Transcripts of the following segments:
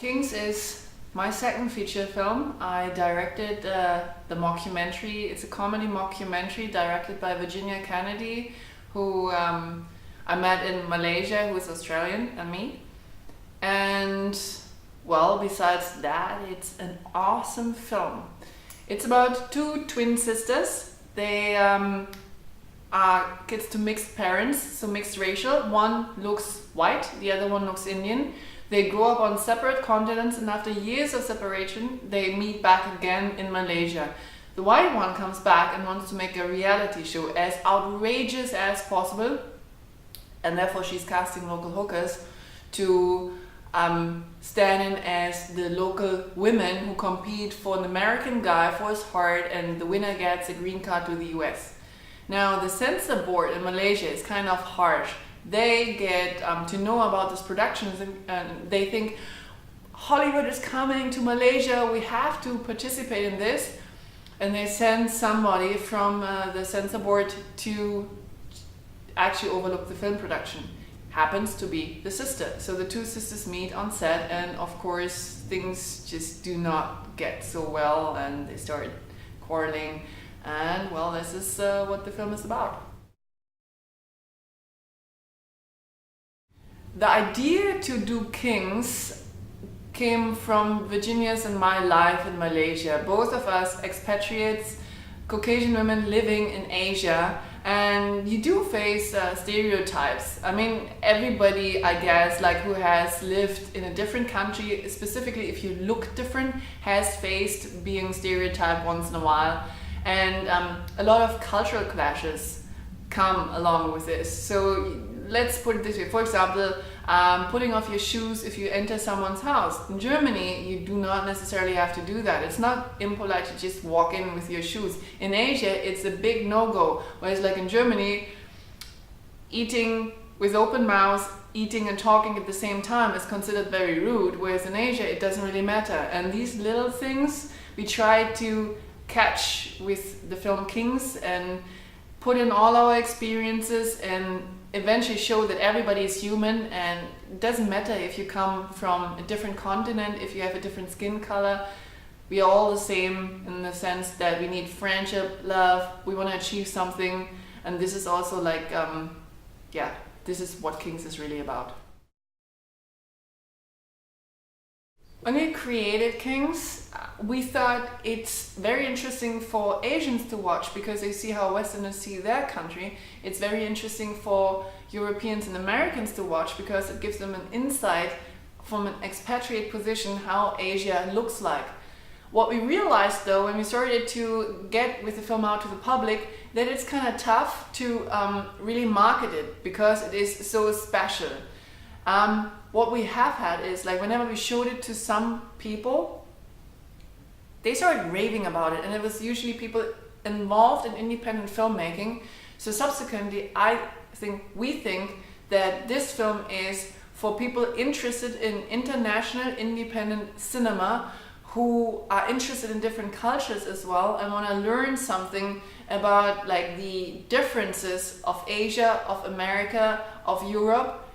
Kinks is my second feature film. I directed the mockumentary. It's a comedy mockumentary directed by Virginia Kennedy, who I met in Malaysia, who is Australian, and me. And well, besides that, it's an awesome film. It's about two twin sisters. They are kids to mixed parents, so mixed racial. One looks white, the other one looks Indian. They grow up on separate continents, and after years of separation, they meet back again in Malaysia. The white one comes back and wants to make a reality show as outrageous as possible, and therefore she's casting local hookers to stand in as the local women who compete for an American guy for his heart, and the winner gets a green card to the US. Now, the censor board in Malaysia is kind of harsh. They get to know about this productions, and they think Hollywood is coming to Malaysia, we have to participate in this, and they send somebody from the censor board to actually overlook the film production. Happens to be the sister. So the two sisters meet on set, and of course things just do not get so well, and they start quarreling, and well, this is what the film is about. The idea to do Kinks came from Virginia's and my life in Malaysia. Both of us expatriates, Caucasian women living in Asia, and you do face stereotypes. I mean, everybody, I guess, like who has lived in a different country, specifically if you look different, has faced being stereotyped once in a while. And a lot of cultural clashes come along with this. So let's put it this way. For example, putting off your shoes if you enter someone's house. In Germany, you do not necessarily have to do that. It's not impolite to just walk in with your shoes. In Asia, it's a big no-go. Whereas like in Germany, eating with open mouth, eating and talking at the same time is considered very rude. Whereas in Asia, it doesn't really matter. And these little things we try to catch with the film Kinks and put in all our experiences and eventually show that everybody is human, and it doesn't matter if you come from a different continent, if you have a different skin color. We are all the same in the sense that we need friendship, love, we want to achieve something, and this is also like, yeah, this is what Kinks is really about. When we created Kinks, we thought it's very interesting for Asians to watch because they see how Westerners see their country. It's very interesting for Europeans and Americans to watch because it gives them an insight from an expatriate position how Asia looks like. What we realized though when we started to get with the film out to the public, that it's kind of tough to really market it because it is so special. What we have had is like whenever we showed it to some people, they started raving about it, and it was usually people involved in independent filmmaking. So subsequently, we think that this film is for people interested in international independent cinema who are interested in different cultures as well and want to learn something about like the differences of Asia, of America, of Europe,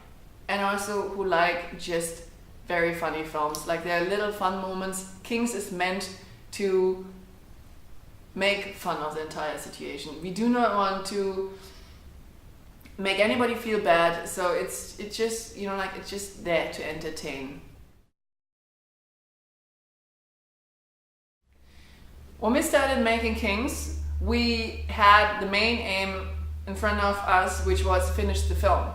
and also who like just very funny films. Like there are little fun moments. Kinks is meant to make fun of the entire situation. We do not want to make anybody feel bad, so it's just, you know, like it's just there to entertain. When we started making Kinks, we had the main aim in front of us, which was finish the film.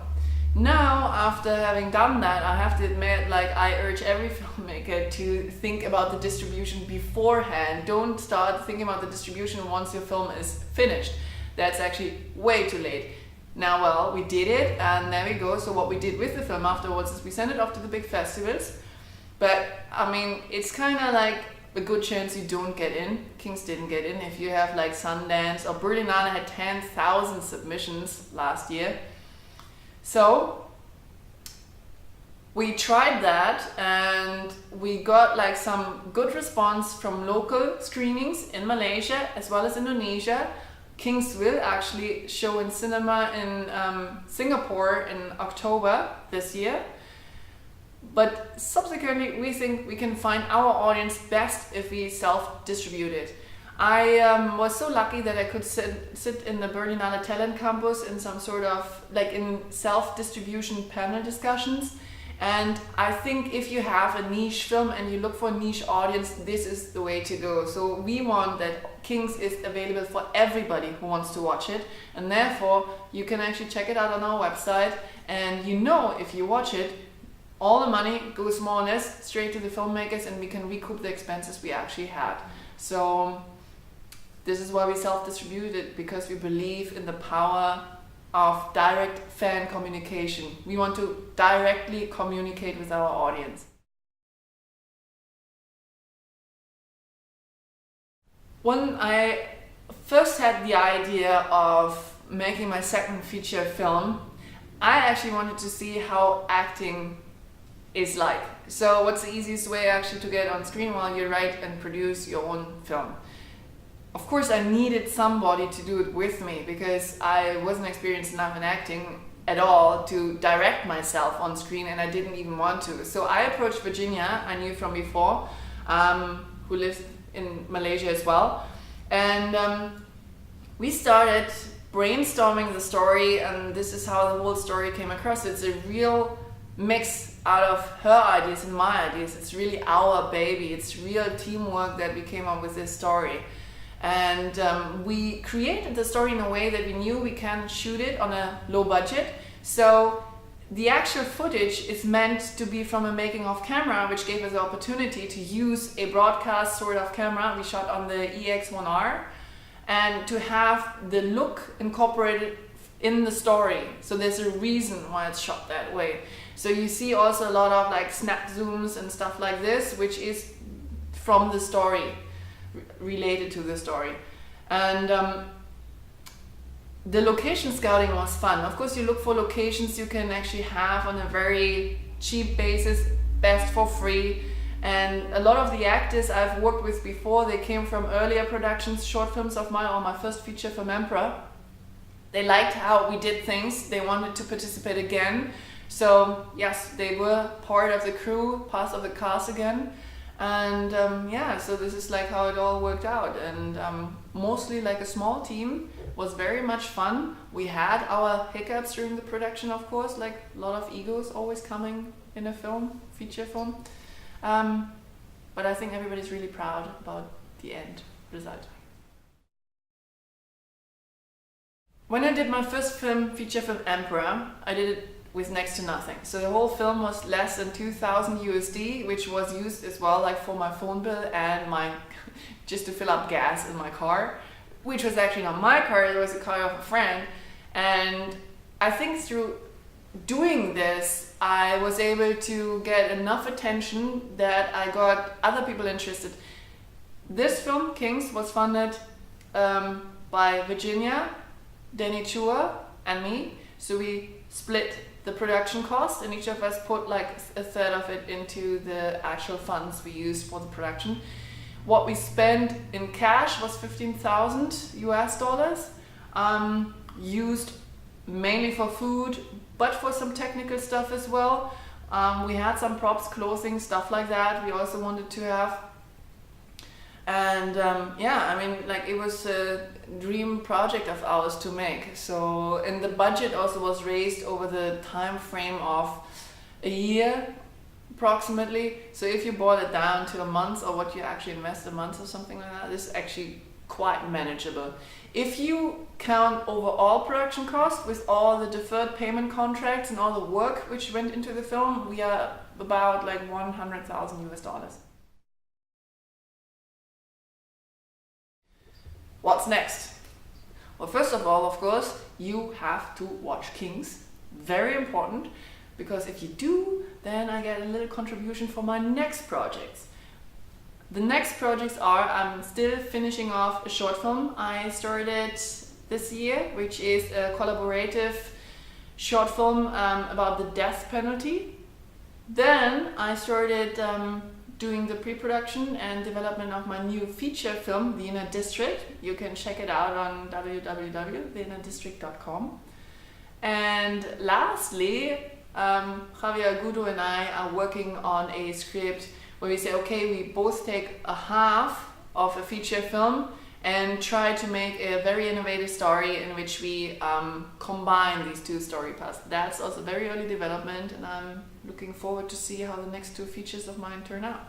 Now, after having done that, I have to admit, like, I urge every filmmaker to think about the distribution beforehand. Don't start thinking about the distribution once your film is finished. That's actually way too late. Now, well, we did it, and there we go. So what we did with the film afterwards is we sent it off to the big festivals. But, I mean, it's kind of like a good chance you don't get in. Kinks didn't get in. If you have like Sundance or Berlinale had 10,000 submissions last year. So we tried that, and we got like some good response from local screenings in Malaysia as well as Indonesia. Kinks will actually show in cinema in Singapore in October this year. But subsequently, we think we can find our audience best if we self-distribute it. I was so lucky that I could sit in the Berlinale Talent Campus in some sort of, like, in self-distribution panel discussions. And I think if you have a niche film and you look for a niche audience, this is the way to go. So we want that Kinks is available for everybody who wants to watch it. And therefore, you can actually check it out on our website. And you know, if you watch it, all the money goes more or less straight to the filmmakers, and we can recoup the expenses we actually had. So this is why we self-distribute it, because we believe in the power of direct fan communication. We want to directly communicate with our audience. When I first had the idea of making my second feature film, I actually wanted to see how acting is like. So what's the easiest way actually to get on screen while you write and produce your own film? Of course, I needed somebody to do it with me, because I wasn't experienced enough in acting at all to direct myself on screen, and I didn't even want to. So I approached Virginia, I knew from before, who lives in Malaysia as well. And we started brainstorming the story, and this is how the whole story came across. It's a real mix out of her ideas and my ideas. It's really our baby. It's real teamwork that we came up with this story. And we created the story in a way that we knew we can shoot it on a low budget. So the actual footage is meant to be from a making of camera, which gave us the opportunity to use a broadcast sort of camera we shot on the EX1R, and to have the look incorporated in the story. So there's a reason why it's shot that way. So you see also a lot of like snap zooms and stuff like this, which is from the story, related to the story. And the location scouting was fun. Of course, you look for locations you can actually have on a very cheap basis, best for free. And a lot of the actors I've worked with before, they came from earlier productions, short films of mine, or my first feature film Emperor. They liked how we did things. They wanted to participate again. So yes, they were part of the crew, part of the cast again. And yeah, so this is like how it all worked out. And mostly like a small team, was very much fun. We had our hiccups during the production, of course, like a lot of egos always coming in a film, feature film. But I think everybody's really proud about the end result. When I did my first feature film Emperor, I did it with next to nothing. So the whole film was less than 2,000 USD, which was used as well like for my phone bill and my just to fill up gas in my car, which was actually not my car, it was a car of a friend. And I think through doing this, I was able to get enough attention that I got other people interested. This film, Kinks, was funded by Virginia, Danny Chua, and me. So we split the production cost, and each of us put like a third of it into the actual funds we used for the production. What we spent in cash was 15,000 US dollars, used mainly for food, but for some technical stuff as well. We had some props, clothing, stuff like that we also wanted to have. And yeah, I mean, like it was a dream project of ours to make. So, and the budget also was raised over the time frame of a year approximately. So if you boil it down to a month, or what you actually invest a month or something like that, this is actually quite manageable. If you count overall production cost with all the deferred payment contracts and all the work which went into the film, we are about like 100,000 US dollars. What's next? Well, first of all, of course, you have to watch Kinks. Very important, because if you do, then I get a little contribution for my next projects. The next projects are, I'm still finishing off a short film I started this year, which is a collaborative short film about the death penalty. Then I started doing the pre-production and development of my new feature film, The Inner District. You can check it out on www.theinnerdistrict.com. And lastly, Javier Agudo and I are working on a script where we say, okay, we both take a half of a feature film and try to make a very innovative story in which we combine these two story paths. That's also very early development, and I'm looking forward to see how the next two features of mine turn out.